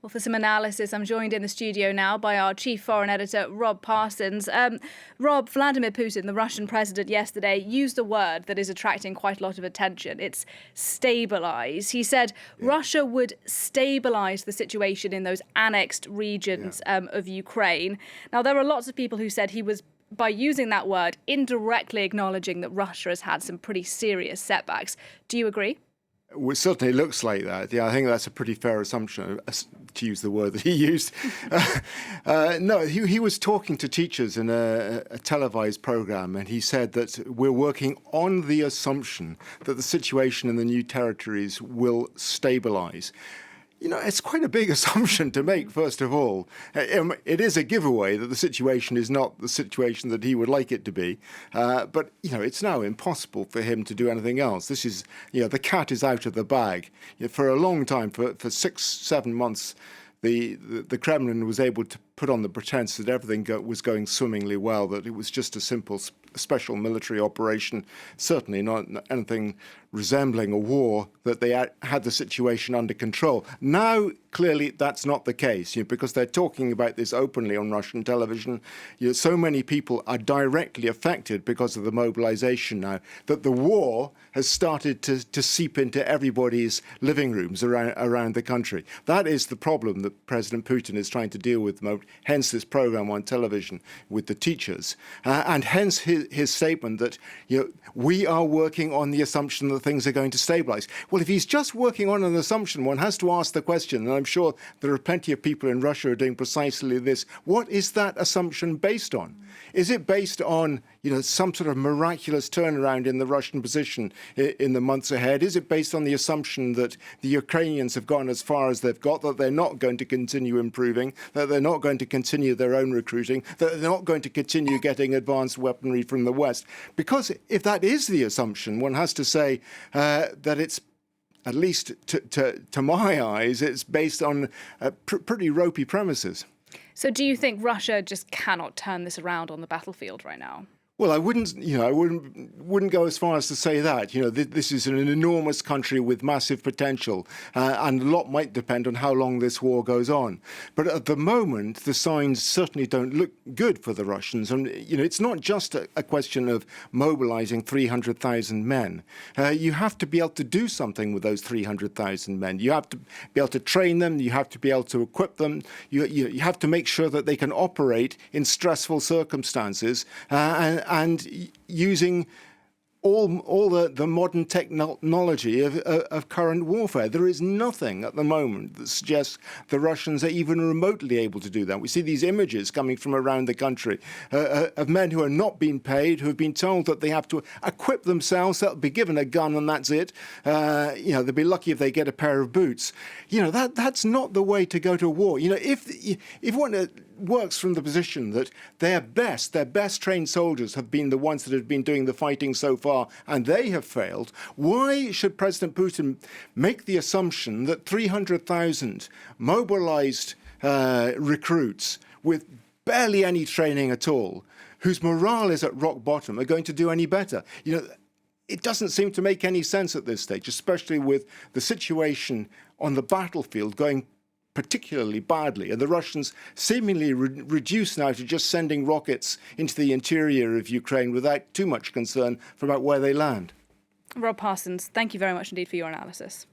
Well, for some analysis, I'm joined in the studio now by our chief foreign editor, Rob Parsons. Rob, Vladimir Putin, the Russian president, yesterday used a word that is attracting quite a lot of attention. It's stabilise. He said Russia would stabilise the situation in those annexed regions of Ukraine. Now, there are lots of people who said he was, by using that word, indirectly acknowledging that Russia has had some pretty serious setbacks. Do you agree? Well, it certainly looks like that. Yeah, I think that's a pretty fair assumption, to use the word that he used. No, he was talking to teachers in a televised programme, and he said that we're working on the assumption that the situation in the new territories will stabilise. You know, it's quite a big assumption to make, first of all. It is a giveaway that the situation is not the situation that he would like it to be. But, you know, it's now impossible for him to do anything else. This is, you know, the cat is out of the bag. You know, for a long time, for 6-7 months, the Kremlin was able to put on the pretense that everything was going swimmingly well, that it was just a simple special military operation, certainly not anything resembling a war, that they had the situation under control. Now, clearly, that's not the case, you know, because they're talking about this openly on Russian television. You know, so many people are directly affected because of the mobilization now, that the war has started to seep into everybody's living rooms around the country. That is the problem that President Putin is trying to deal with, hence this program on television with the teachers, and hence his statement that, you know, we are working on the assumption that things are going to stabilize. Well, if he's just working on an assumption, one has to ask the question, and I'm sure there are plenty of people in Russia who are doing precisely this. What is that assumption based on? Is it based on, you know, some sort of miraculous turnaround in the Russian position in the months ahead? Is it based on the assumption that the Ukrainians have gone as far as they've got, that they're not going to continue improving, that they're not going to continue their own recruiting, that they're not going to continue getting advanced weaponry from the West? Because if that is the assumption, one has to say that it's, at least to my eyes, it's based on pretty ropey premises. So do you think Russia just cannot turn this around on the battlefield right now? Well, I wouldn't go as far as to say that. You know, this is an enormous country with massive potential, and a lot might depend on how long this war goes on. But at the moment, the signs certainly don't look good for the Russians. And, you know, it's not just a question of mobilizing 300,000 men. You have to be able to do something with those 300,000 men. You have to be able to train them. You have to be able to equip them. You have to make sure that they can operate in stressful circumstances, and using all the modern technology of current warfare. There is nothing at the moment that suggests the Russians are even remotely able to do that. We see these images coming from around the country of men who are not being paid, who have been told that they have to equip themselves, they'll be given a gun and that's it. You know, they'll be lucky if they get a pair of boots. You know, that's not the way to go to war. You know, if one works from the position that their best trained soldiers have been the ones that have been doing the fighting so far, and they have failed, why should President Putin make the assumption that 300,000 mobilized recruits with barely any training at all, whose morale is at rock bottom, are going to do any better? You know, it doesn't seem to make any sense at this stage, especially with the situation on the battlefield going particularly badly, and the Russians seemingly reduced now to just sending rockets into the interior of Ukraine without too much concern about where they land. Rob Parsons, thank you very much indeed for your analysis.